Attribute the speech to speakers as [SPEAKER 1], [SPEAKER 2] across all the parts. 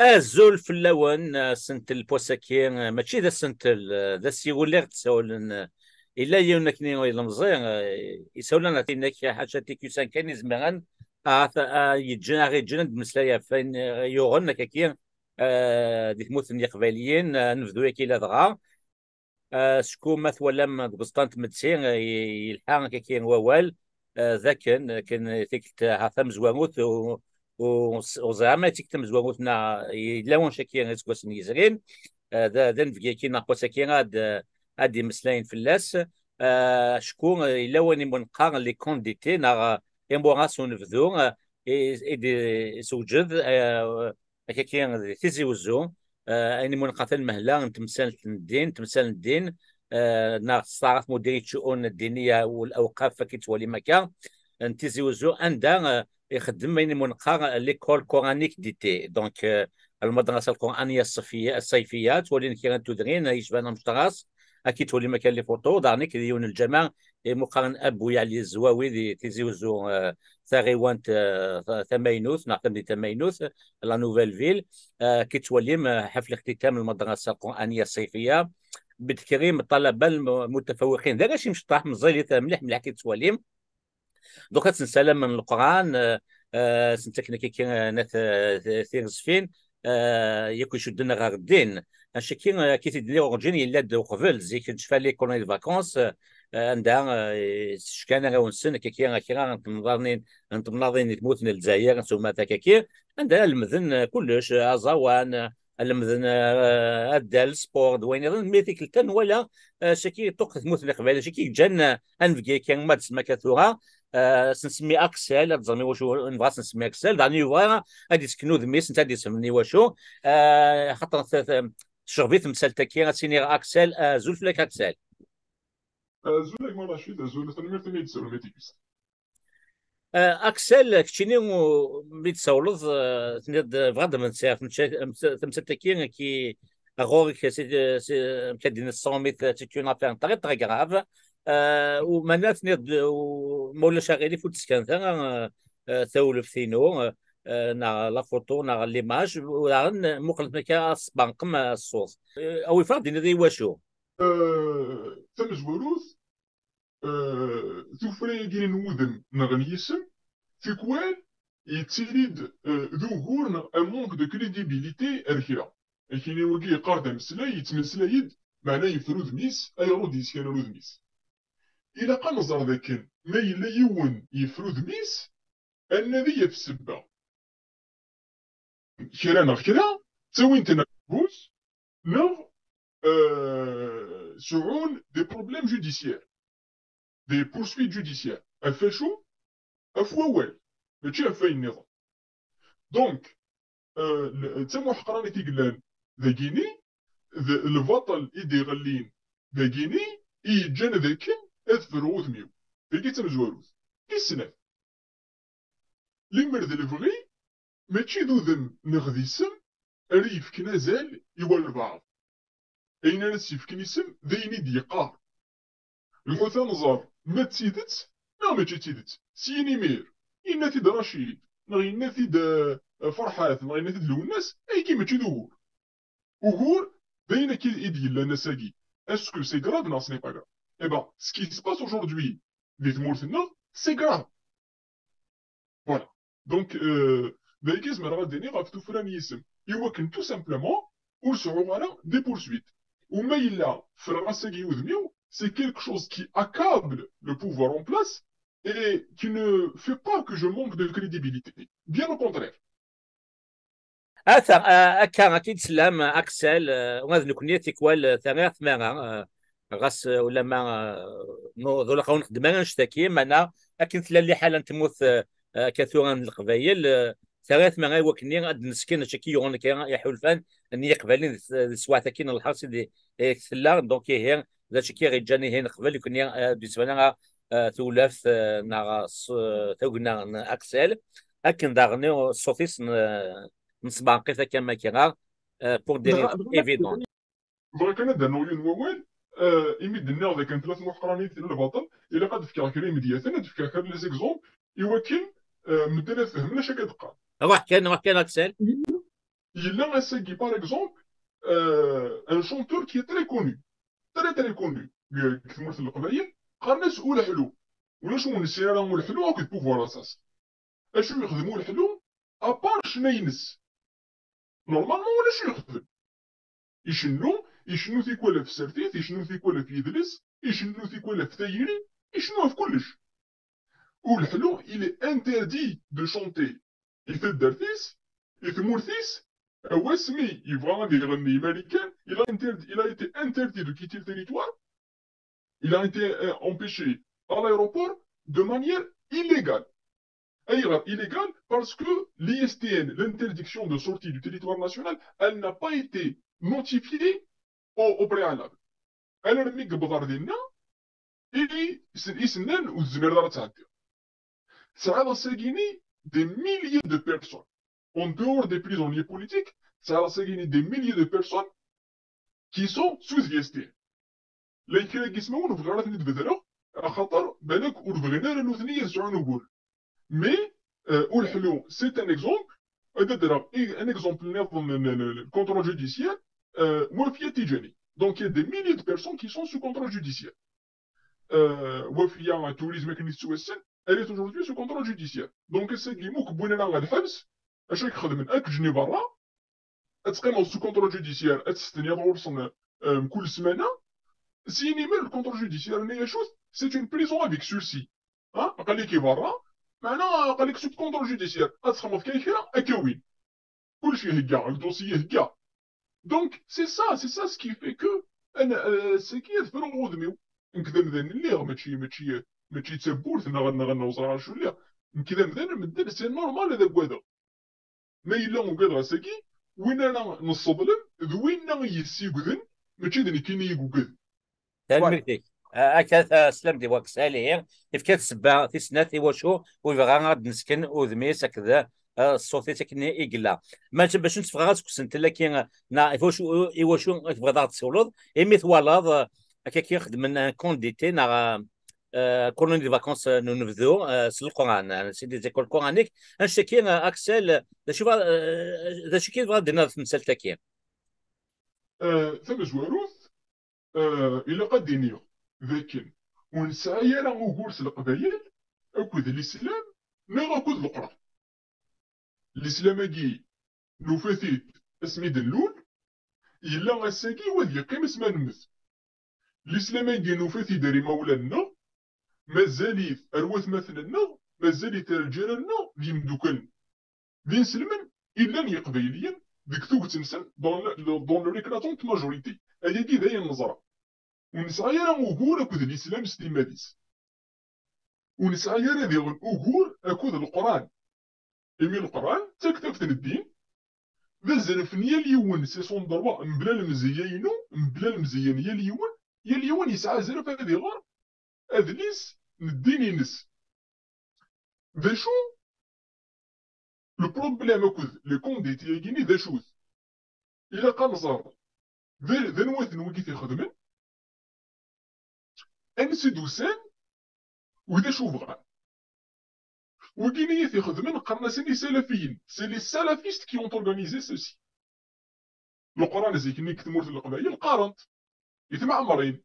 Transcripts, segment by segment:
[SPEAKER 1] الزول في اللون سنت البوساكين ماشي ذا سنت ذا سيوليغ تساول إلا يونكني ويلا مزيان يسولنا تينك حاجة تيكيسان كان يزمغان يتجنا غير جند مسلايا فين يوغن كاكين ديك موثن قباليين نفذو كي لا دغا شكون مثلا ولا بقسطنط مدسين يلحق كاين ووال ذاك كان تيك عثام زوانوت وزعما تيك تم زوانوتنا لا وين شاكين تكوس نيزرين ذا نفكي كي ناقو ساكين هاد مسلاين في اللاس شكون الا وين منقار لي كونديتي نا يمبوغاسون نفذو إيدي سوجد كاين تيزي وزو اني منقاتل مهلا تمثال الدين تمثال الدين نا صارت مديريه الشؤون الدينيه والاوقاف فكيتولي مكان انتزي وزو عندها يخدم بين منقار ليكول كورانيك ديتي دونك المدرسه القرانيه الصيفيه تولي كي تدرين يشبان مشتراس اكيد تولي مكان لي فوتو دارنيك ديون الجماعه مقارن ابو يعني الزواوي دي تيزي وزو ثاغيوانت ثمينوث نعتمد دي ثمينوث لا نوفيل فيل كي تولي حفل اختتام المدرسه القرانيه الصيفيه بتكريم الطلبه المتفوقين ذا شي مشطح مزيلي مليح مليح كي تولي دوكا تنسلم من القران سنتكنا كي ناث ثيرزفين ياكو يشدنا غير الدين اش كي تدير اورجين الا دو قبل زي كتشفى كولوني فاكونس عندها شكان غاون سن كي نتمناضين تموتنا الجزائر ثم كي عندها المذن كلش ازوان المذن الدال سبورت وين يظن ميثيك التن ولا شكي توقف تموت القبائل شكي جن انفكي كان ما تسمى كثوره سنسمي اكسل تزرمي واشو نبغى نسمي اكسل دعني يبغى غادي تسكنو ذميس انت غادي تسمني واشو خاطر شغبيت مسالتك كي سيني اكسل زول فلاك اكسل
[SPEAKER 2] زولك ما رشيد زول تنمير تنمير تسول ميتيكس.
[SPEAKER 1] اكسل كتشيني ملي تسولض تنيد فغاد من ساعه تمسالتك كي غورك مكدين 100 متر تكون افير طري طري غراف ومنات نيد مولا شاغيلي فوت سكان ثولف ثينو نا لا فوتو نا ليماج وران مقلت مكا سبانقم الصوص او يفرض ذي واشو
[SPEAKER 2] تم زوروث ثوفري جين نودن نغنيسم في كوال يتسيريد ظهور ان مونك دو كريديبيليتي الكرا الكيني وكي قارد مسلا يتمسلايد معناه يفرود ميس اي روديس كان رود ميس الى قال نظر ذاك ما يلا يون يفرود ميس النبي في السبه كرا نغ كرا تسوي انت نبوس نغ سعون دي بروبليم جوديسيير دي بورسويت جوديسيير افاشو افواوال ماشي افاي النظام دونك تسمو حقراني تيقلان ذا كيني البطل ايدي غلين ذا كيني يجان ذاكن اذفر وثميو فيكي تمزواروث كيسناف لمر ذا الفغي ماشي ذو ذن نغذيسم ريف كنازال يوال البعض اين ناس يفكني سم ذيني ديقار الحوثة نظر ما تسيدت لا ما تسيدت سيني مير إنا تيد رشيد إنا تيد فرحات إنا تيد لوناس أي كيما تشدور وهور بين كي إيدي لا نساقي اسكو سي غراف نا سني با غراف اي با سكي سي باس اجوردي دي تمورتنا سي غراف فوالا دونك ذاك زعما راه ديني غاف توفراني يسم إوا كان تو سامبلومون ورسعو على دي بورسويت وما إلا فراساقي وذميو c'est quelque chose qui accable le pouvoir en place et qui ne fait pas que je manque de crédibilité. Bien au contraire.
[SPEAKER 1] اثر اكا اكيد سلام اكسل وغادي نكون تيكوال ثلاث مرة غاس ولا ما ذولا قاون خدمه نشتكي معنا لكن تلا اللي حالا تموت كثيرا من القبائل ثلاث مرات وكني غاد نسكن شكي يغون كي يحلفان اني قبالين سواث كاين الحرس دي تلا دونك هي ذا شكي غير جاني هنا قبل يكون بالنسبه لنا ثلاث نا ثوقنا اكسل لكن داغني صوتيس نسبانقي كما كيغا بور دي ريزون ايفيدون
[SPEAKER 2] بغا كان هذا نويون ووال يمد النار ذا كان ثلاث محقرانيت الباطل الا قد فكر كريم ديالنا تفكر كان لي زيكزومبل يوكل مدنا فهمنا شكا دقه
[SPEAKER 1] روح كان اكسل
[SPEAKER 2] Il a essayé, par exemple, un chanteur qui est très connu, très très connu. كثمرة القبائل قال الناس قول حلو ولا شو نسينا راهم الحلو هاك بوفوار اساس اشو يخدموا الحلو ابار شنا ينس نورمالمون ولا شو يخدم يشنو تيكوالا في سرتيت يشنو تيكوالا في يدلس يشنو تيكوالا في ثايري يشنو في كلش والحلو il est interdit de chanter يتدرتيس يتمورتيس هو سمي يبغى غادي يغني امريكان il a été interdit de quitter le territoire. Il a été empêché à l'aéroport de manière illégale. Illégale parce que l'ISTN, l'interdiction de sortie du territoire national, elle n'a pas été notifiée au préalable. Elle a mis بضاردنا يسنن والزمير دار تعدي. Ça a séguini des milliers de personnes. En dehors des prisonniers politiques, ça a séguini des milliers de personnes qui sont sous ISTN. لا يكرا كيسمعون في غير نتبدلوا خاطر بالك وربغينا راه نوثني يرجعوا نقول مي والحلو سي ان اكزومبل هذا درا ان اكزومبل نظن الكونترول جوديسيال وفيه تيجاني دونك يا دي ميلي دو بيرسون كي سون سو كونترول جوديسيال وفيه توريزم كني تسوسن elle est aujourd'hui sous contrôle judiciaire دونك ساكيموك بويننا غا الحبس اش راك خدمن اك جني برا تقيمو سو كونترول جوديسيال تستني دورسن كل سمانه سيني من الكونترول جوديسيال نيا شوز سي اون بريزون افيك سورسي قال لك برا معناها قال لك سو كونترول جوديسيال تخمم في كايكرا اكاوين كلشي هكا الدوسيي هكا دونك سي سا سكي في كو انا سكي فرو غودميو نكذا مذن اللي ماشي تسبورت نغنوصر شو اللي نكذا مذن سي نورمال هذا كوادا ما الا مقادر ساكي وين انا نصدلم ذوين يسيقذن ماشي ذني كيني يقوكذ
[SPEAKER 1] تنمرتي أكثر سلام دي وقت سالي إفكات سبا في سنة وشو ويبغى غاد نسكن وذميس هكذا الصوت تكني إقلا ما باش نتفغى غاتك سنت لكن نا إيواشو تبغى ضغط تسولد إمي ثوالاد هكا كيخدم من كونديتي نا كولوني دي فاكونس نبذو القران سيدي زيكول قرانيك نشتكي اكسل ذا شي كي بغا درنا في مسال تاكين
[SPEAKER 2] ثم زواروث إلا قدينيو ذاكن ونسعى راه وقولت القبايل أكد الإسلام لا أكد القرآن الإسلام أجي نفثيت اسمي دلول إلا غساكي وذي قيم اسمه نمث الإسلام أجي نفثي داري مولانا مازالي أروث مثلنا مازالي ترجالنا ذي مدوكن ذي نسلمن إلا ني قبايليا ديك ثوك تنسن دون ريكلاتونت ماجوريتي هذه كي ذاين النظرة ونسعى راه وقول أكد الإسلام ستيماديس ونسعى راه ذي وقول أكد القرآن إمي القرآن تكتفت الدين ذا زنفن يا اليون سي سون دروا مبلا المزيانو مبلا المزيان يا اليون يسعى زنف هذه غير أذليس الدين ينس ذا شو لو بروبليم أكد لي كوندي تياكيني ذا شوز إلا قام صار ذا نواثن وكي تيخدمن أنسي دوسان وذا شو بغا وكيني تيخدمن قرنا سيني سلفيين سي لي سلفيست كي اون اورغانيزي سوسي القرآن زي كني كتمورت القبائل قارنت يتمعمرين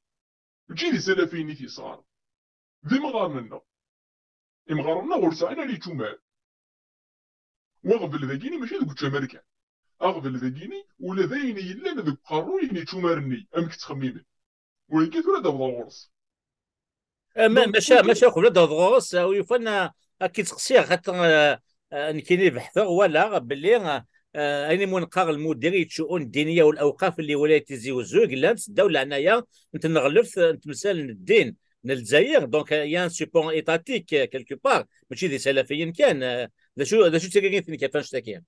[SPEAKER 2] ماشي دي سلفيين تيصار ذي مغارنا إمغارنا ورسعنا لي تشومال وغبل ذاكيني ماشي ذوك تشامركان أغبل ذاكيني ولا ذايني يلا ذوك قاروني تشومارني أمك تخميمن ولكن ولا دابا الغرس
[SPEAKER 1] ماشي خويا دغوص ويفنا اكيد تقصير خاطر نكيني بحثه ولا باللي اني منقر المديريه الشؤون الدينيه والاوقاف اللي ولايه تيزي وزوق لا الدوله هنايا نتنغلف نتمثال الدين الجزائر دونك يان سيبون ايتاتيك كيلكو بار ماشي دي سلفيين كان ذا شو تيكين كيفاش تاكين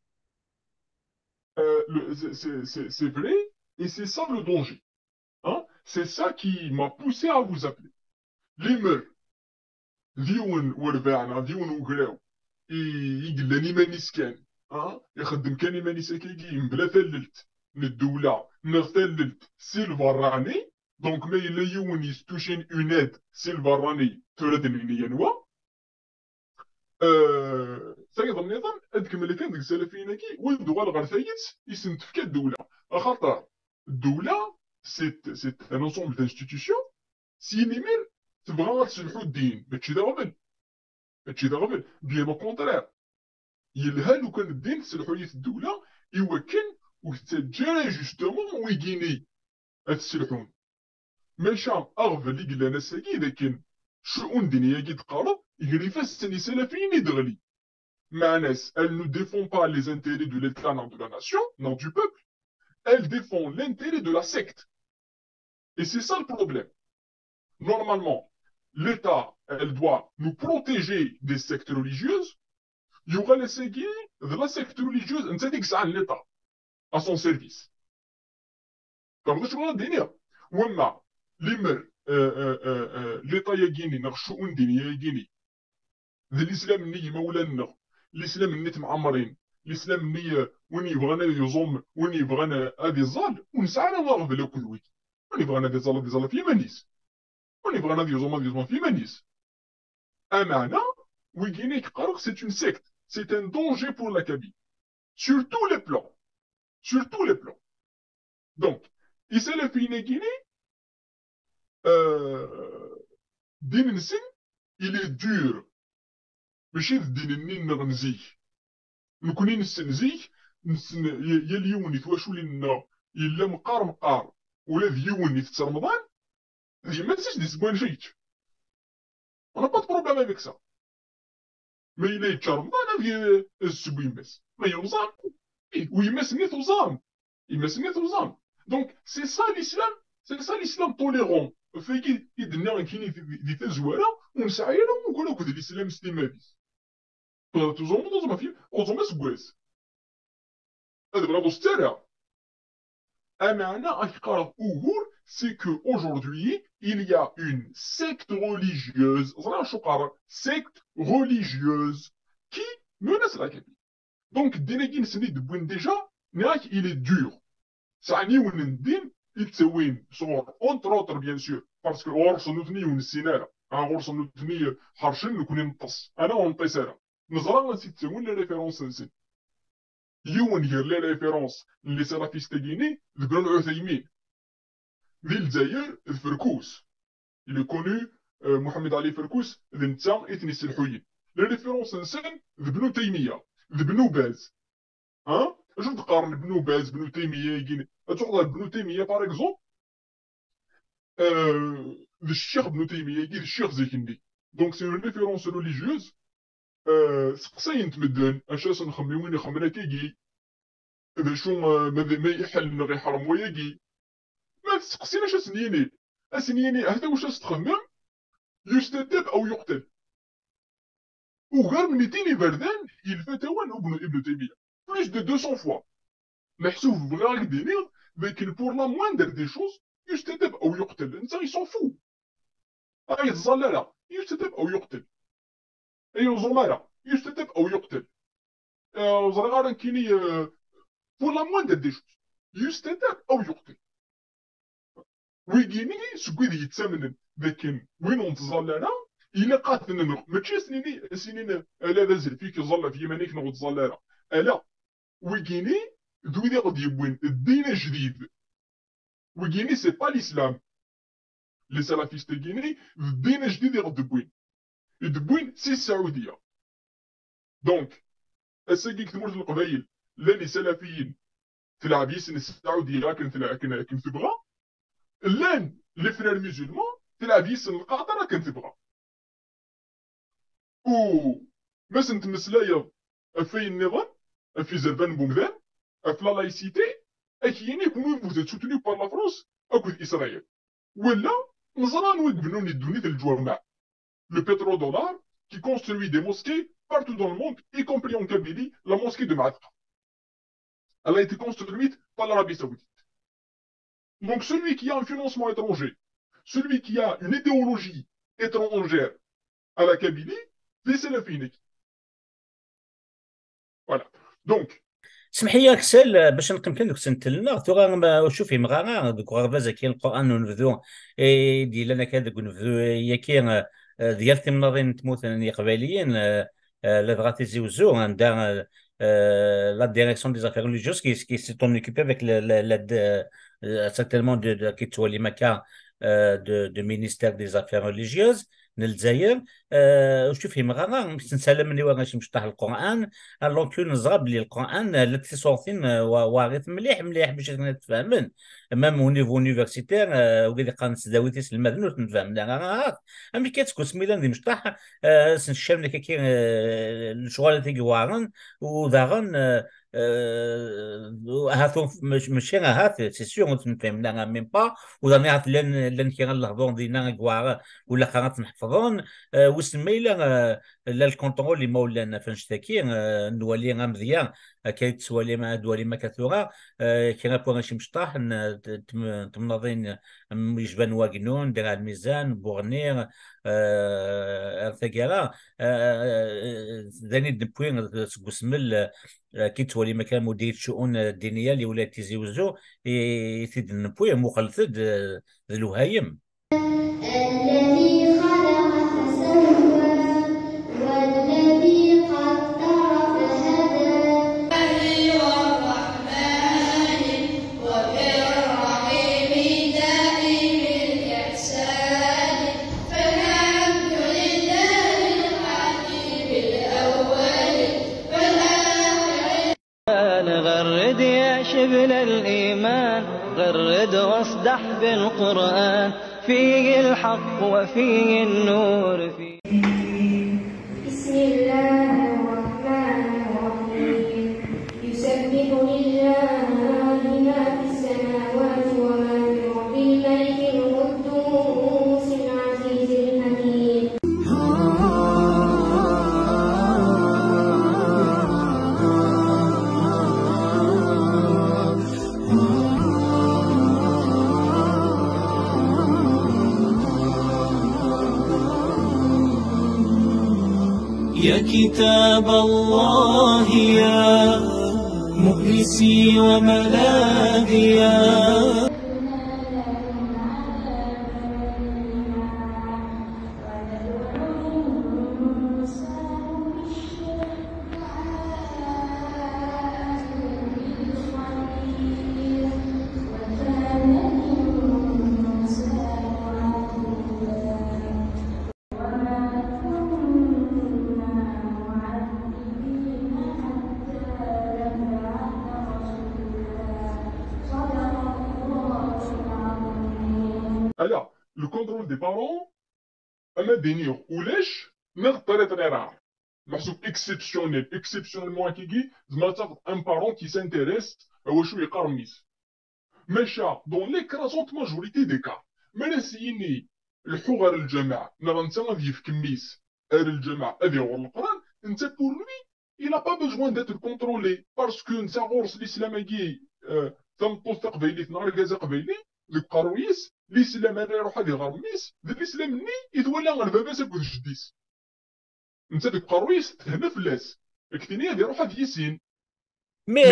[SPEAKER 2] c'est vrai et c'est ça le danger hein? C'est ça qui m'a poussé à vous appeler les meurs ديون ورباعنا ديون وقراو يقلاني ماني سكان يخدم كاني ماني ساكيكي بلا ثللت من الدولة نغتللت سيلفراني دونك ما إلا يون يستوشين اون اد سيلفراني تردني ينوا سيد النظام أدكمل كان ديك السلفيين كي ولدو غير ثايت يسن تفكا الدولة خاطر الدولة سيت ان انسومبل دانستيتيسيون سينيمير تبغى تسلحو الدين ماشي دا غبل ماشي دا غبل بيان او كونترير يلها لو كان الدين تسلحو ليه الدولة يوكل وتتجرى جوستومون ويكيني تسلحون ماشا اغفل اللي قلنا ناساكي لكن شؤون دينية كي تقارب يقري فاس سلفيين يدغلي Manès, elle ne défend pas les intérêts de l'État, non de la nation, non du peuple. Elle défend l'intérêt de la secte. Et c'est ça le problème. Normalement, l'État, elle doit nous protéger des sectes religieuses. Il y aura les séguiers de la secte religieuse, on sait que ça l'État, à son service. Comme je vous l'ai dit, l'État يجيني نغشؤون ديني يجيني ذي الإسلام اللي مولانا الاسلام النيت معمرين الاسلام اللي وين يبغانا يزوم وين يبغانا هذه الظال ونسعى نضرب له كل ويك وين يبغانا هذه الظال في مانيس وين يبغانا هذه يزوم في مانيس امانه ويكيني كقرق سي اون سيكت سي ان دونجي بور لا كابي sur tous les plans sur tous les plans donc السلفيين كيني دين نسن il est dur ماشي الدين النين نغنزيه نكوني نستنزيه يا اليوني تواشو لنا إلا مقار ولا ديوني في رمضان ديما تسيش دي سبوان جيت انا با بروبليم افيك سا ما إلا يتشا رمضان هذه السبو يماس ما يوزام ويماس نيت وزام يماس نيت وزام دونك سي سا l'islam طوليرون فايكي يدنا كاينين دي تزواره ونسعى لهم ونقول لك الاسلام ستيمابيس وزوما سكواس هذا بلا بوستيرا أمانة أكقارب أوغور c'est que aujourd'hui il y a une secte religieuse secte religieuse qui menace la Kabylie donc الدين سنيد بوين ديجا ناك il est dur سعني وين الدين يتسوين صور entre autres bien sûr parce que غورس نوثني ونسينا غورس نوثني حرشن نكون نطس أنا ونطيسارا نزرع نسيتسوين لي ريفيرونس نسين يون يدير لي ريفيرونس اللي سلافيستيني ذكروا العثيمين ذي الجزائر فركوس اللي كونو محمد علي فركوس ذي نتا اثني الحويين لي ريفيرونس نسن ذبنو تيميه ذبنو باز ها اش تقارن بنو باز بنو تيميه يجيني تقدر بنو تيميه باغ اكزومبل ذي الشيخ بنو تيميه يجي الشيخ زيكندي دونك سي اون ريفيرونس ريليجيوز سقسين تمدن اش نخمي وين يخمنا كيجي إذا شو ما يحل غير حرم ويجي ما تسقسيناش اسنيني هذا واش تخمم يستتب او يقتل وغير من تيني بردان الفتاوى ابن تيميه بلوس دو 200 فوا محسوب بغير دينير لكن بور لا موندر دي شوز يستتب او يقتل انت يسون فو اي الزلاله يستتب او يقتل اي الزماره يستتب او يقتل زرغارا كيني pour la moindre des choses يستتاب او يقتل ويجيني سكويد يتسامن لكن وين نتظلنا الا قاتلنا ماشي سنين الا نازل فيك ظل في يمانيك نغ تظلنا الا ويجيني دويني غادي يبوين الدين جديد ويجيني سي با الاسلام لي سلافيست كيني الدين جديد غادي يدبوين سي السعوديه دونك اساكي كتمرت القبائل لاني سلفيين تلعب يسن السعوديه كن تبغى لان لي فرير ميزولمون تلعب يسن القاطره كن تبغى و مثلا تمسلايا في النظام في زربان بومدان في لا لايسيتي اكيين يكونوا vous soutenus par la France اكو اسرائيل ولا نزران ويقبلوني الدنيا الجوامع le pétrodollar qui construit des mosquées partout dans le monde y compris en Kabylie la mosquée de Matka. Elle a été construite par l'Arabie Saoudite. Donc celui qui a un financement étranger, celui qui a une idéologie étrangère à la Kabylie, c'est la Finique. Voilà. Donc,
[SPEAKER 1] سمح لي كسل باش نقيم دوك سنتلنا تو شوفي مغانا دوك غرفازا كاين القران ونبذو دي لنا كذاك ونبذو هي كاين ديال تمناضين تموت قباليين la Tizi Ouzou, dans la direction des affaires religieuses qui s'est occupée avec certainement de Kitwali Maka de ministère des affaires religieuses للجزائر. وشوف مغانا نسلم لي واش مشطح القران الون كون نزرب لي القران التي صوتين واغيث مليح مليح باش نتفاهمن مام او نيفو يونيفرسيتير وقد قان سداويتيس المذنوت نتفاهم لا امي كتكون سميلا دي مشطح سنشام لك كي الشغل تيجي وارن وداغن هاتو ماشي هات سي سيغ نتفاهم لا ميم با وداني هات لان كي غنلهضون دينا كواغ ولا خاطر نحفظون وسميلا لا الكونترول اللي مولانا فنشتكي نولي مزيان كاين تسوالي مع دوالي ما كثوره كاين بوغ شي مشطاح تمنظين يجبان واقنون دير الميزان بورنير ارتقالا ذاني دبوين سمل كي تولي مكان مدير الشؤون الدينيه اللي ولات تيزي وزو يثيد نبوي مخلثد الوهايم الذي خلق فسوى والذي قدر فهدى والرحمن وبالرحيم دائم الإحسان فالحمد لله الحكيم الأول والآخر. غرد يا شبل الإيمان غرد واصدح بالقرآن فيه الحق وفيه النور فيه. بسم الله الرحمن الرحيم يسبح لله ما في السماوات وما في الأرض الملك القدوس العزيز الحكيم. يا كتاب الله يا مؤنسي وملاذي
[SPEAKER 2] Alors, le contrôle des parents, أما دينيو ولاش نغطري راه محسوب اكسبسيونيل اكسبسيونيلمون كيجي زعما تاخذ ان بارون كي سانتيريس واش يقرا ميس ماشا دون ليكراسونت ماجوريتي دي كا ما نسيني الحو غير الجماعه نا انت غادي في كميس غير الجماعه غادي يغور القران انت بور لوي il a pas besoin d'être contrôlé parce que نتا غورس الاسلام كي تنقص تقبيلي تنهار كازا قبيلي القرويس الاسلام انا يروح هذه غرميس ذا الاسلام مني يتولى غير باباس اكود جديس انت ديك قرويس تهنا فلاس كتيني هذه يروح هذه يسين
[SPEAKER 1] مي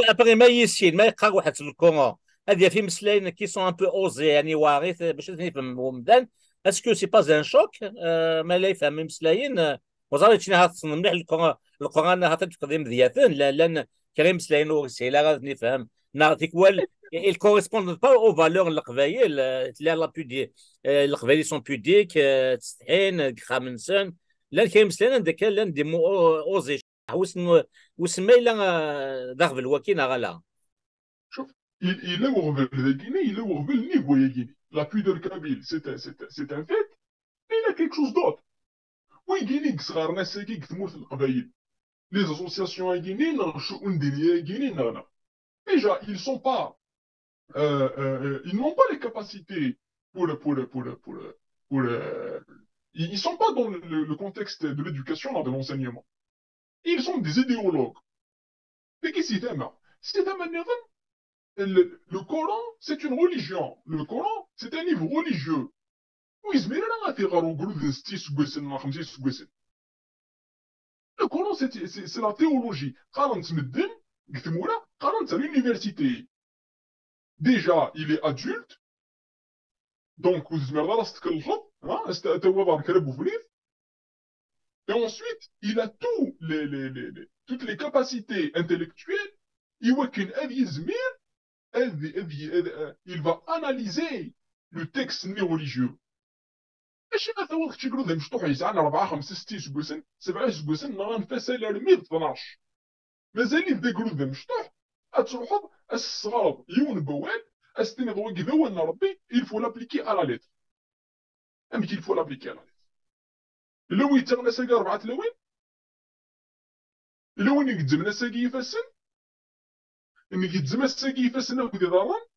[SPEAKER 1] ابغي ما يسين ما يقرا واحد الكورون هذه في مسلاين كي سون ان بو اوزي يعني واغيث باش نفهم ومدان اسكو سي با ان شوك ما لا يفهم مسلاين وزارة شنو هات مليح القران هات تقديم ذياتن لان كريم مسلاين ورسيله غادي نفهم نعطيك وال ils correspondent pas aux valeurs القبائل لا بودي القبائل سون بوديك تستحين خامنسن لا كاين مسلين عندك لا دي مو اوزي وسمي لا ضرب الوكيل غلا
[SPEAKER 2] شوف il est au de Guinée il est au niveau de Guinée la pudeur kabyle c'est un fait mais il y a quelque chose d'autre oui Guinée صغار ناس كي تموت القبائل les associations à Guinée non شؤون دينيه Guinée non déjà ils sont pas ils n'ont pas les capacités ils sont pas dans le contexte de l'éducation, de l'enseignement. Ils sont des idéologues. Mais qu'est-ce que c'est le Coran, c'est une religion. Le Coran, c'est un livre religieux. Le Coran, c'est la théologie. À l'université. Déjà, il est adulte. Donc, vous Et ensuite, il a toutes les capacités intellectuelles. Il va analyser le texte religieux. ماشي مثلا كنتي يقولوا ذا مشطوح يسعى 4 5 6 سكوسن 7 سكوسن نغان فاسال المير 12 مازال ذا يقولوا ذا مشطوح تروحوا الصغار يون بوال استني ضوي كذا ربي il faut l'appliquer à la lettre امك il faut l'appliquer à la lettre لو يتغنى ساقي 4 لوين لو يقدمنا ساقي يفسن انك يتزم ساقي يفسن ودي ضرر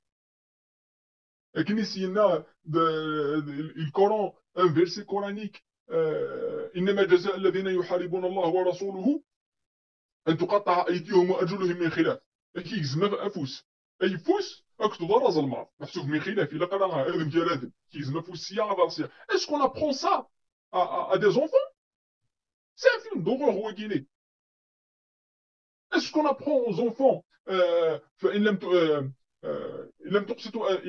[SPEAKER 2] لكن سينا القرآن un verset coranique إنما جزاء الذين يحاربون الله ورسوله أن تقطع أيديهم وأرجلهم من خلاف كي يزم أفوس أي فوس أكتو ضرز المرض محسوب من خلاف إلا قراها هذا مجال كي يزم أفوس سيا غارسيا est-ce qu'on apprend ça à des enfants c'est un film d'horreur هو كيني est-ce qu'on apprend aux enfants فإن لم تقسطوا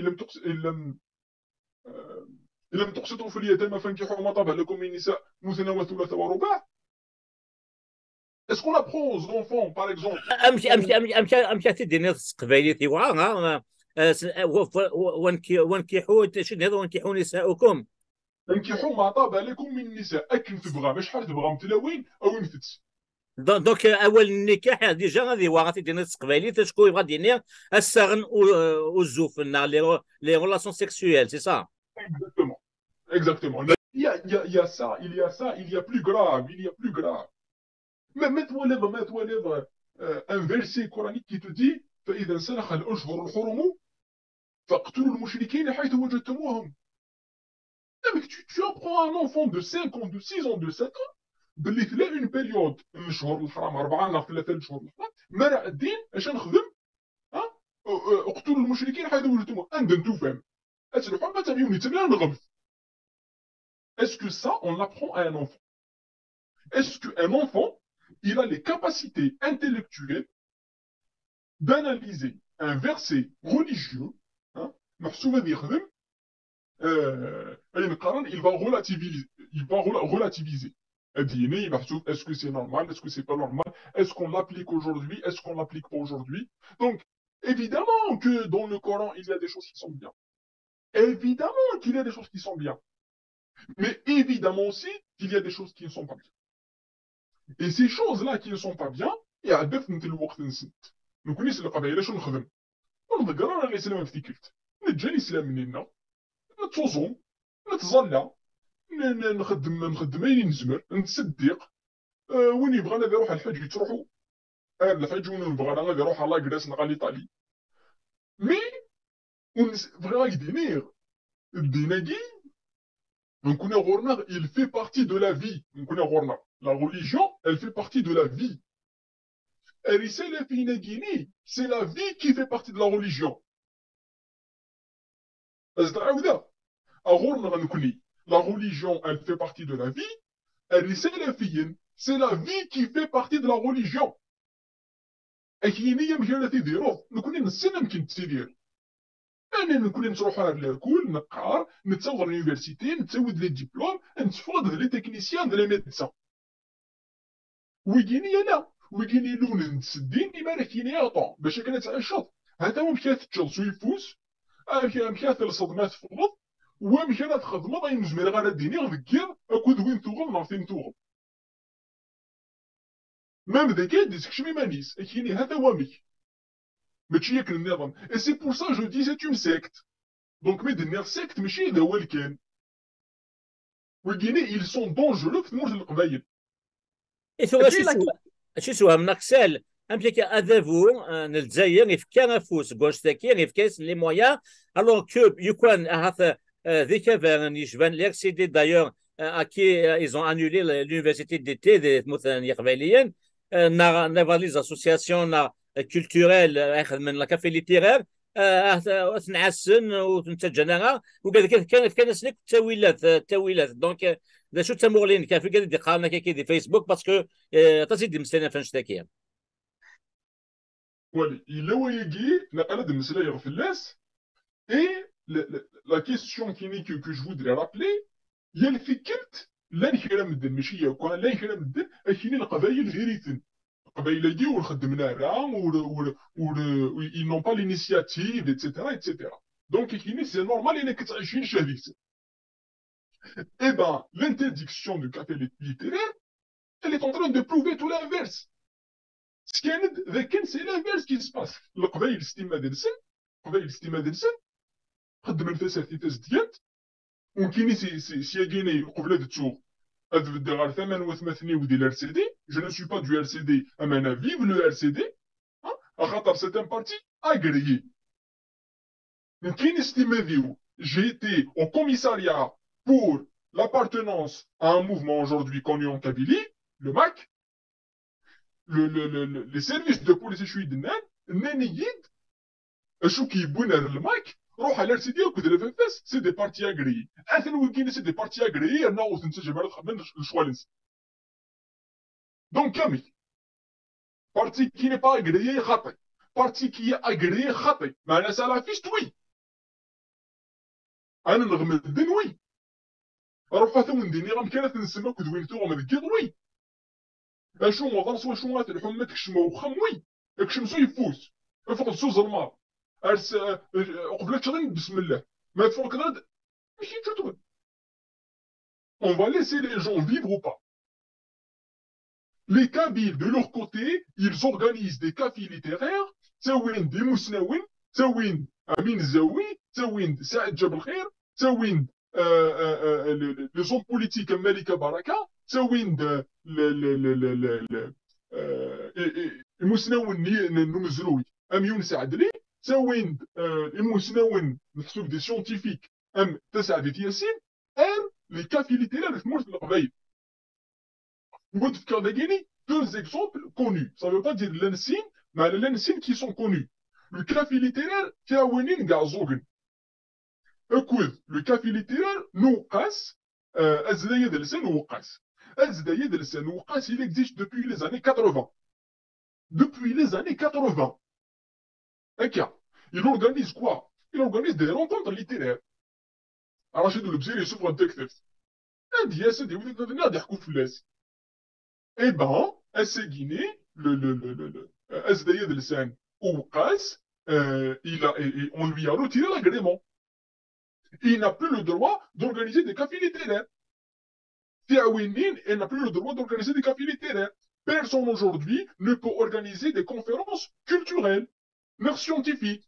[SPEAKER 2] إن لم تقسطوا في اليتامى فانكحوا ما طاب لكم من النساء مثنى وثلاث ورباع. Est-ce qu'on apprend aux enfants, par exemple
[SPEAKER 1] أمشي تديني قبايلي تيوعا وانكحوا شنو هذا وانكحوا نساءكم
[SPEAKER 2] انكحوا ما طاب لكم من النساء أكن تبغى مش حال تبغى متلاوين أو نفتس.
[SPEAKER 1] دونك اول النكاح ديجا غادي واغاتي دينا قبايلي تشكو يبغى ديني السغن والزوفن لي ريلاسيون سيكسويل سي سا.
[SPEAKER 2] Exactement. Il y a ça, il y a plus grave, il y a plus grave. Mais mets-toi livre, un verset coranique qui te dit فإذا انسلخ الأشهر الحرم فاقتلوا المشركين حيث وجدتموهم. Tu apprends à un enfant de 5 ans, de 6 ans, de 7 ans, باللي تلاقي une période من الشهور الحرام 4 نهار 3 الشهور الحرام مرع الدين اش نخدم اقتلوا المشركين حيث وجدتموهم عندن توفهم أتلوحوا ما تبيوني تبلا نغمس. Est-ce que ça, on l'apprend à un enfant? Est-ce qu'un enfant, il a les capacités intellectuelles d'analyser un verset religieux, il va relativiser. Est-ce que c'est normal? Est-ce que c'est pas normal? Est-ce qu'on l'applique aujourd'hui? Est-ce qu'on l'applique pas aujourd'hui? Donc, évidemment que dans le Coran, il y a des choses qui sont bien. Évidemment qu'il y a des choses qui sont bien. Mais évidemment aussi qu'il y a des choses qui ne sont pas bien. Et ces choses-là qui ne sont pas bien, il y a des choses qui ne sont pas bien. Nous connaissons le قبائل شنو نخدم ونذكر انا الاسلام افتكرت نجي الاسلام مننا نتصوم نتظلى نخدم اين نزمر نتصدق وين يبغى انا يروح الحج تروحوا الحج وين نبغى انا يروح الله يقدس نقال ايطالي مي فغا يدينير الديناكي il fait partie de la vie. La religion, elle fait partie de la vie. C'est la vie qui fait partie de la religion. La religion, elle fait partie de la vie. C'est la vie qui fait partie de la religion. أنا نكون نروح للكول نقار نتسوق اليونيفرسيتي نتسود لي ديبلوم نتفرض لي تكنيسيان لي ميدسان ويجيني لا ويجيني لون نتسدين ديما كيني يعطون باش كانت تعيشط هذا هو مشات تشلسو يفوس مشات الصدمات في الغض ومشات تخدم غادي نزمر غادا ديني غذكير اكود وين توغل نار فين توغل مام ذاك يديسك مانيس كيني هذا هو ميك. Et c'est pour ça que je dis c'est une secte. Donc, mes dernières sectes, ils sont dangereux.
[SPEAKER 1] شو سوا من اكسل امشي اذافو نلزاير يفكا فوس غوشتاكي يفكاس لي مويا الوغ كو يكون هذا ذيك فان يشبان ليكسيدي دايور اكي ايزون انولي لونيفرسيتي ديتي مثلا يقبليا نا لي اسوسياسيون كولتوريل من لا كافي ليتيرير تنعسن وتنتجنا وكذا كان سنك التاويلات دونك دا شو تمورلين كان في كذا قالنا كي دي فيسبوك باسكو تزيد مسلنا فنشتاكيا
[SPEAKER 2] ولي الا هو يجي نقلد مسلاير في الناس اي لا كيسيون كيني كو جو فودري رابلي هي الفكرت لا نكرا مدن ماشي ياكوان لا نكرا مدن اكيني القبائل غيريتن القبائل هادي والخدمنا راه ils n'ont pas l'initiative etc. donc كاينين سي نورمال انك تعيشين شهديك. Eh ben, l'interdiction du café littéraire, elle est en train de prouver tout l'inverse. Ce qui est, c'est l'inverse qui se passe. القبائل الاستماع ديال السن قبائل الاستماع ديال السن خدم الفساتيتاس ديالت وكاينين سياكيني قبل تسوق هاد غير 88 ديال ار سي دي. جو نو سوي با دو ار سي دي اما انا فيف لو ار سي دي خاطر سيت ان بارتي اغريي. كاين استماديو j'ai été au commissariat pour l'appartenance à un mouvement aujourd'hui connu en Kabylie, le MAC, les services de police suédois, Neniyid, Chouki Bouner le MAC, روح على السي دي وكذا الفاس سي دي بارتي اغريي. اثن وكاين سي دي بارتي اغريي انا وتنسى جمال خمن الشوالنس. دونك كامل بارتي كي ني با اغريي خاطئ، بارتي كي اغريي خاطئ، معناها سلافيست وي. انا نغمد وي. روح ثمن ديني غام كانت نسمى كدوين تو غام دكيض وي. اشو مضرس وشو غات الحمى تكشمو وخم وي. اكشمسو يفوز. افقد سوز المار. ارس قبلك تغني بسم الله. ما تفوق غاد ماشي تشوتو. On va laisser les gens vivre ou pas. Les Kabyles, de leur côté, ils organisent des cafés littéraires. Tawin des Mousnaouin, Tawin Amin Zawi, Tawin Saad Jabal Khair, Tawin les hommes politiques Malika Baraka, Tawin المسنون نمزروي ام يونس عدلي تساوين المسنون محسوب دي سيونتيفيك ام تسعد ياسين ام لي كافي ليتيرير في مورد القبايل. نقول في كارداغيني deux exemples connus. Ça veut pas dire l'enseigne, mais l'enseigne qui sont connus. Le café littéraire كاوينين كاع زوغن. Écoute, le café littéraire نوقاس ازدايه ديال السن نوقاس. ازدايه ديال السن نوقاس il existe depuis les années 80. Depuis les années 80. Il organise quoi? Il organise des rencontres littéraires. Rachid Oulbzir يشوف التكتف. هادي يا سيدي وليد الدنيا ضحكوا فلاس. Eh ben, Asséguiné, le Asdaïd el-San Ouqas, on lui a retiré l'agrément. Il n'a plus le droit d'organiser des cafés littéraires. Tiawinin, il n'a plus le droit d'organiser des cafés littéraires. Personne aujourd'hui ne peut organiser des conférences culturelles, mères scientifiques.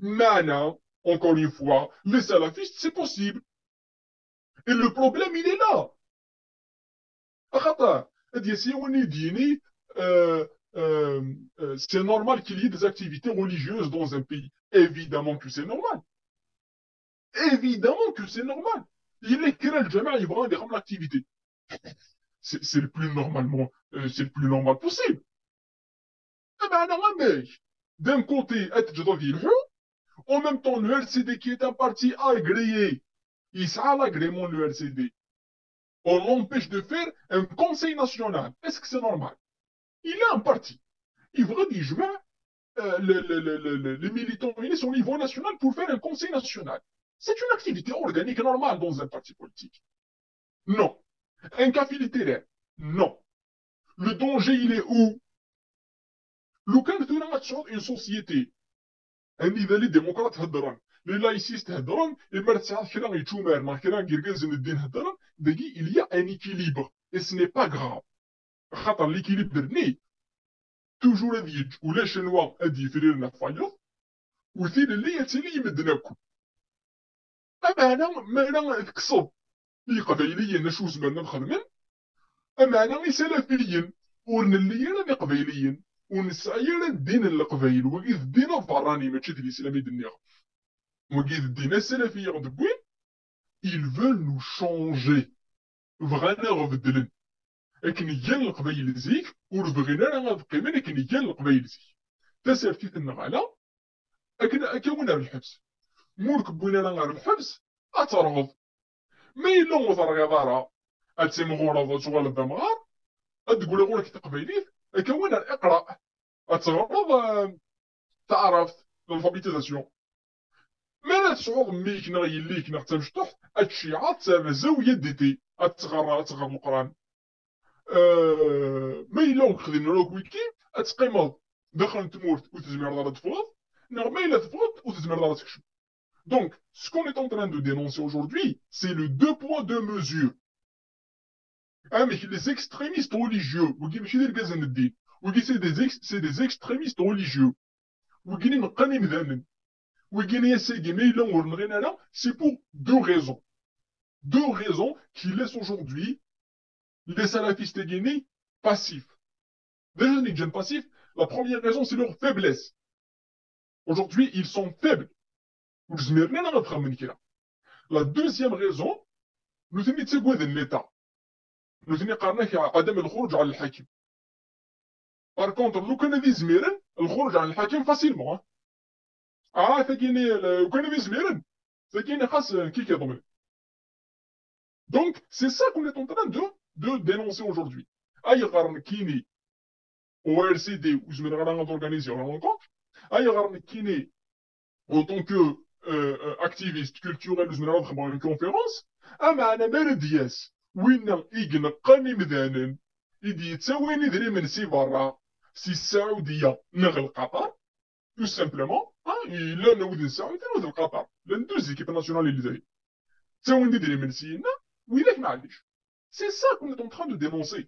[SPEAKER 2] Mana, encore une fois, les salafistes, c'est possible. Et le problème, il est là. C'est normal qu'il y ait des activités religieuses dans un pays. Évidemment que c'est normal. Évidemment que c'est normal. Il est que le Jama Ibrahim de l'activité. C'est le plus normalement, c'est le plus normal possible. D'un côté, en même temps, le LCD qui est un parti agréé, il sera l'agrément le LCD. On l'empêche de faire un conseil national. Est-ce que c'est normal? Il a un parti. Il va dire, les militants unis sont au niveau national pour faire un conseil national. C'est une activité organique normale dans un parti politique. Non. Un café littéraire. Non. Le danger, il est où? Le cas de une société. Un niveau démocrate هدران. Les laïcistes هدران. Et مرتاح كلام يتشومر. ما كلام يرجع الدين هدران. Il y a un équilibre. Et ce n'est pas grave. خاطر l'équilibre dernier. Toujours dit, ou les Chinois a dit faire une faillite, ou si les liens يمدناكم. أنا كسب. القبائليين نشوز من الخدمين. أنا سلفيين. ونليين القبائليين. ونسعير الدين القبائل. وإذ الدين الفراني ما تشد الإسلامي دنيا. وإذ الدين السلفي عندبوين. Ils veulent nous changer. Vraiment رفضلن. لكن يجان القبائل زيك وربغينا راه بقينا لكن يجان القبائل زيك تسرتيت النغاله اكونا بالحبس مورك بوينا راه بالحبس اترغض ما الا وثر غدارا اتسمى غورض شغل الدمغار تقول غورك تقبيليت اكونا اقرا اتغرض تعرفت الفابيتيزاسيون ما لا تشعر ميك نغ يليك نغ تمشطح الشيعة زاوية ديتي أتغرى القرآن. ما إلا وخذين روك ويكي أتقيمض داخل تمورت وتزمير دارا تفرض، نغ ما إلا تفرض وتزمير دارا تكشف. Donc, ce qu'on est en train de dénoncer aujourd'hui, c'est le deux poids, deux mesures. Ah, mais les extrémistes religieux, vous dites, c'est des extrémistes religieux. Vous dites, c'est pour deux raisons. Deux raisons qui laissent aujourd'hui les salafistes guinéens passifs. Déjà, les jeunes passifs, la première raison, c'est leur faiblesse. Aujourd'hui, ils sont faibles. La deuxième raison, nous sommes l'État. Nous sommes عدم الخروج على الحاكم. Par contre, لو كان ذي زميرن الخروج على الحاكم فاسيلمون. ثقيني لو كان ذي زميرن ثقيني خاص كي كيضمن. Donc, c'est ça qu'on est en train de dénoncer aujourd'hui. غارن كيني OLCD ou je me rends organiser une rencontre. غارن كيني en tant que activiste culturel je me rends une conférence. أنا مردياس وين إيجن قاني مذانن إدي يتساويني ذري من سي برا سي السعودية نغل قطر tout simplement إلا نود السعودية نود القطر لأن دوز équipe nationale اللي زي تساويني ذري من سينا ويلاك معليش. C'est ça qu'on est en train de dénoncer.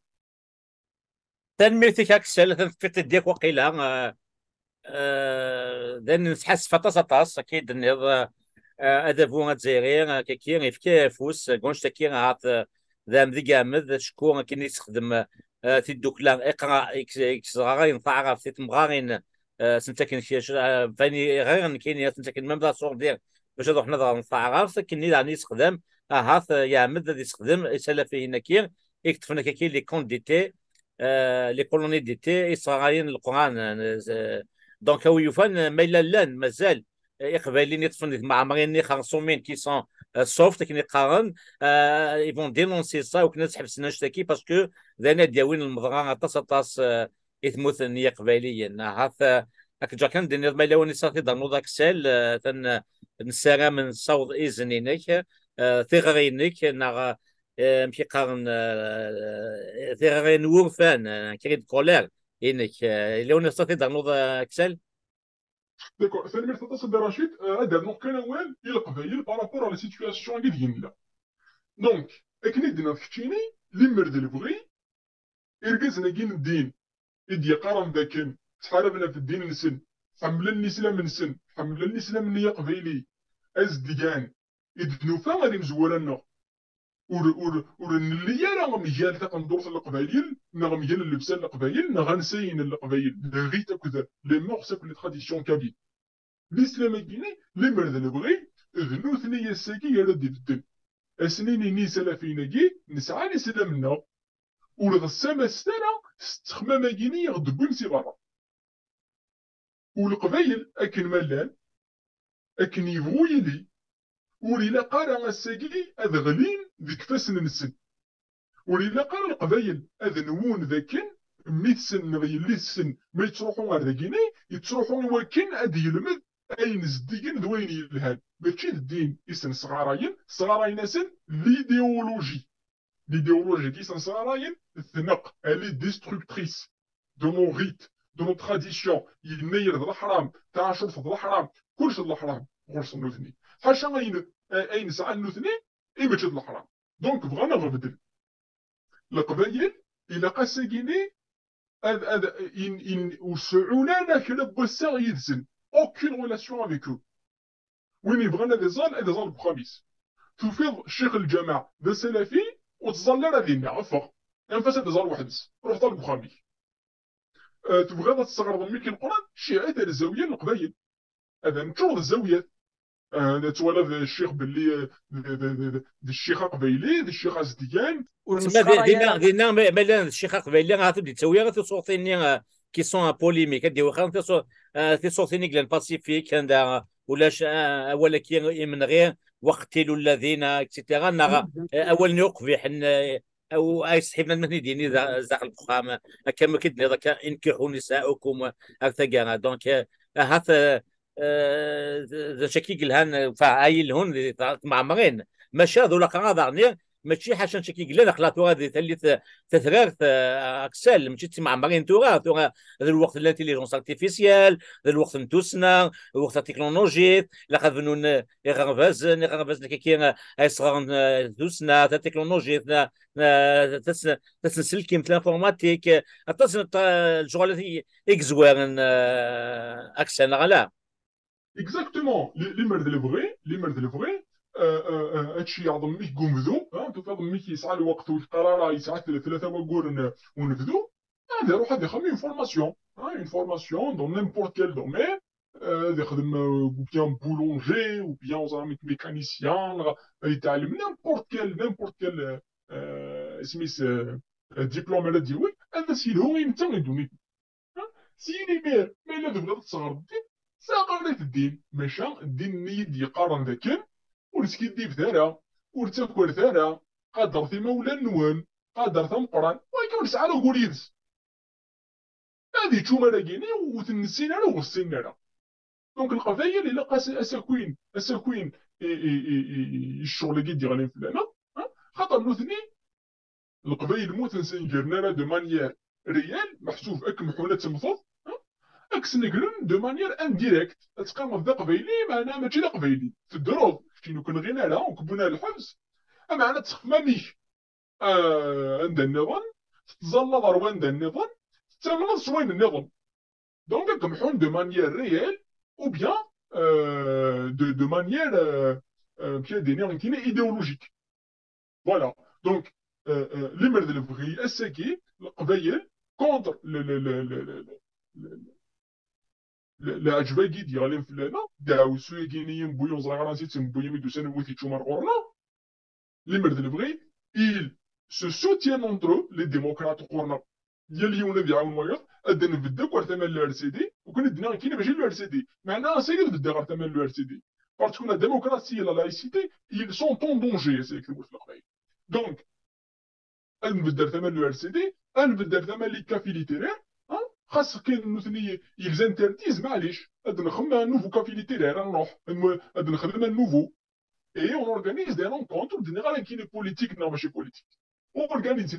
[SPEAKER 1] تنميتك أكسل في تديك وقيلة لأن نتحس فطاس أكيد النهضة أدفو تزيري كي يفكي فوس كونش تكي عاط ذام ذي جامد شكون كي يستخدم في الدوكلا اقرا اكس غارين طاعه في تمغارين سنتكن فيش فاني غير كاين سنتكن ميم ذا صور دير باش نروح نظر طاعه كني يعني يستخدم هاث يعمد يستخدم يسال فيه هناك يكتب هناك كاين لي كونديتي لي كولوني ديتي اسرائيليين القران دونك هو يفن ما الا لان مازال يقبلين يطفن مع مريني خرصومين كي سون سوفت كي يقارن يفون دينونسي سا وكنا تحبس نشتكي باسكو ذانا دياوين المضغه طاس يثموث نيه قبيليا هاث جا كان دينير ما لوني صافي ضمو ذاك السال ثن نسارا من صوت ايزنينك ثغرينك نغ مشي قارن ثغرين وورفان كريد كولير انك لوني صافي ضمو ذاك السال.
[SPEAKER 2] D'accord, c'est le message de Rachid, donc il قبيل par rapport à la situation اللي ديالنا. Donc, اكني دينا فكتيني اللي مرد البغي يركزنا كين الدين يدي قارن ذاك تحاربنا في الدين نسن حمل الاسلام نسن حمل الاسلام نية قبيلي ازديان يدفنوا فا غادي مزورنا ور اللي راه مجال تاع ندور في القبايل نغ مجال اللبسان القبايل نغنسين القبايل الغيتا كذا لي مورس كل تراديسيون كابيل الاسلام كيني لي مرد البغي ذنو ثنيه الساكي يا ردي الدين اسنيني نيسا فيناكي نسعى لسلامنا ولغسامة ستانا استخمام كيني يغدبون سي برا والقبايل اكن ملان اكن يبغو يلي وليلا قارا الساكي اذغلين ذيك فاسن نسن وليلا قارا القبايل اذنوون ذاكن ميتسن غيلي السن ما يتروحون غير ذاكيني يتروحون وكن ادي يلمد اين زديين دوين يلهان ماشي الدين يسن صغاراين سن l'idéologie qui s'en sert à rien, elle est destructrice de nos rites, de nos traditions. Il meilleur de l'haram, ta'ashur de l'haram, كل شيء الحرام غرس النوثني حاشا أين ساعة النوثني إيمتش الحرام. دونك بغانا غبدل القبائل إلا قاسقيني وسعونا كلب الساغ يدزن aucune relation avec eux. وين يبغانا des zones بخميس تفيض الشيخ الجماعة ذا سلفي وتظل راه دينا عفق انفاس تظل وحدس روح طالب بخامي تبغى تستغرب ملي القران شيعة تاع الزاويه القبايل هذا نشوف الزاويه تولى الشيخ باللي الشيخ قبيلي الشيخ ازديان
[SPEAKER 1] دينا مالا الشيخ قبيلي غاتبدي تسوي غير تصوتيني كي سون بوليميك ديو خان تصوتيني كلان باسيفيك ولا كي من غير وقتلوا الذين اكسترا اول نوقف حنا او اي صحيبنا من ديني زاق الفخامه كما كدني ذاك انكحوا نساءكم هكذا دونك هذا ذا شكي قلهان فعايل هون معمرين ماشي هذو لك غاضرني ماشي حاجه شكي قلنا خلاص هذه اللي تثرار اكسل ماشي معمرين تورا ذا الوقت الانتيليجنس ارتيفيسيال ذا الوقت نتوسنا الوقت التكنولوجيا لا خذنون يغرفاز كي ايصغر توسنا التكنولوجيا تسنسلكي مثل انفورماتيك اتصل الشغل اكزوار اكسل غلا
[SPEAKER 2] اكزاكتومون لي مرد الفغي لي مرد الفغي هادشي يعظم ميك قنفذو تعظم ميك يسعى الوقت والقرار يسعى ثلاثة وقور ونفذو هذا روح هذا يخدم اون فورماسيون دون نيمبورت كيل دومين هذا يخدم بيان بولونجي ou bien زعما ميكانيسيان يتعلم نيمبورت كيل سميس ديبلوم هذا ديالو هذا سيلهو يمتى يدوني سيني مير ما الا تبغى تصغر الدين صغرت الدين ماشا الدين نيد يقارن ذاك ورسكي دي بثارة ورتاكل ثارة قدر في مولا نوان قدر ثم قران ولكن نسعى له قول يدس هذه تشوما لاقيني وتنسينا له وغسينا له دونك القبايل الا قاس اساكوين الشغل كي ديالين فلانا خاطر نوثني القبايل موت نسنجرنا لا دو مانيير ريال محسوب اك محولة تمثل اكس نقلن دو مانيير انديريكت تقام ذا قبايلي معنا ماشي ذا قبايلي في الدروب كي كنغينا لها ونكبونا الحبس معنا تسخما ميك عند النظام تتزلط روان دا النظام تتمنى شوين النظام دونك كمحون دو مانيير ريال او بيان دو مانيير بيان دينيغ كينا ايديولوجيك فوالا دونك لي مرد الفغي الساكي القبايل كونتر العجباكي ديالين فلانا داو سويكينيين بويون زغرانسي تنبويا ميدو سنة ويثي تشومر غورنا لي مرد الفغي ils se soutiennent entre eux les démocrates قورنا ديال اليوم ديعاون وياك ادنا نبدا كوار ثمن الار سي دي وكنا الدنيا كاينه ماشي الار سي دي معناها سيد بدا غير ثمن الار سي دي باسكو لا ديموكراسي لا لايسيتي ils sont en danger سي كتبوا في القبائل دونك نبدا ثمن الار سي دي نبدا ثمن لي كافي ليتيرير خاص كاين مثني ils interdisent معليش ادنا نخدم ان نوفو كافي ليتيرير نروح ادنا نخدم ان نوفو et on organise des rencontres généralement qui n'est politique non ماشي politique. On organise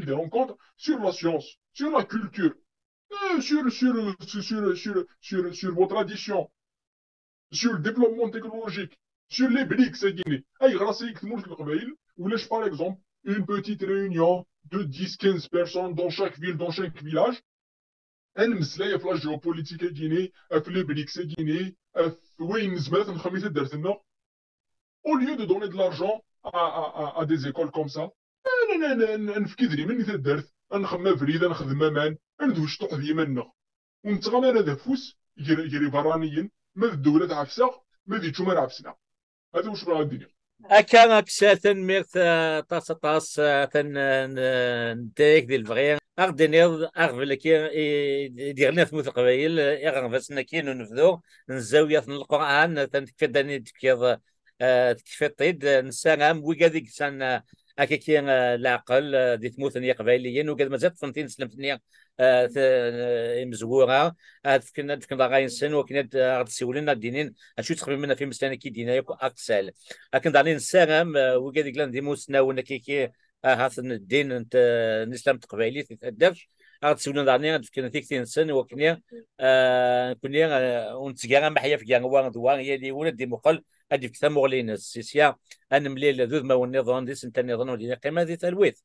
[SPEAKER 2] des rencontres sur la science, sur la culture, sur vos traditions, sur le développement technologique, sur les BRICS. Ou laisse par exemple une petite réunion de 10-15 personnes dans chaque ville, dans chaque village. المسلاية في الجيوبوليتيك كيني في لي بريكس كيني وين زمالات الخميسة درتنا au lieu de donner de l'argent à des écoles comme ça نفكي مني تدرت نخمم فريد نخدم مان ندوش طوح ديالنا ونتغنى هذا فوس يجري برانيين ما الدولة عفسه ما ذي تشومر عفسنا هذا واش راه الدنيا
[SPEAKER 1] أكان كساتن ميرت طاس نتايك ديال الفغير أغدنيض أغفلك ديرنا ثموث قبايل أغنفسنا كين ونفذو نزاوية القرآن تنكفدني تكيض تكفي الطيد نسان وكاديك سان هكاكي العقل دي ثموثني قبايليين وقد مازال فهمتين سلمتني مزوره كنا غاين سن وكنا غاد تسولنا الدينين اشو تقريبا منا في مستاني كي دينا يكون اكسل لكن داني نسام وكاديك لان ديموسنا ونكيكي هاث الدين انت الاسلام تقبايلي تقدرش غاد تسولنا داني كنا تيكتين سن وكنا كنا ونتسكا محيا في كان وان هي اللي ولد دي مقل هذه في ثمغلين السيسيا ان مليل ذوذ ما والنظام دي سنتني ظنوا دي قيمه ذي تلويث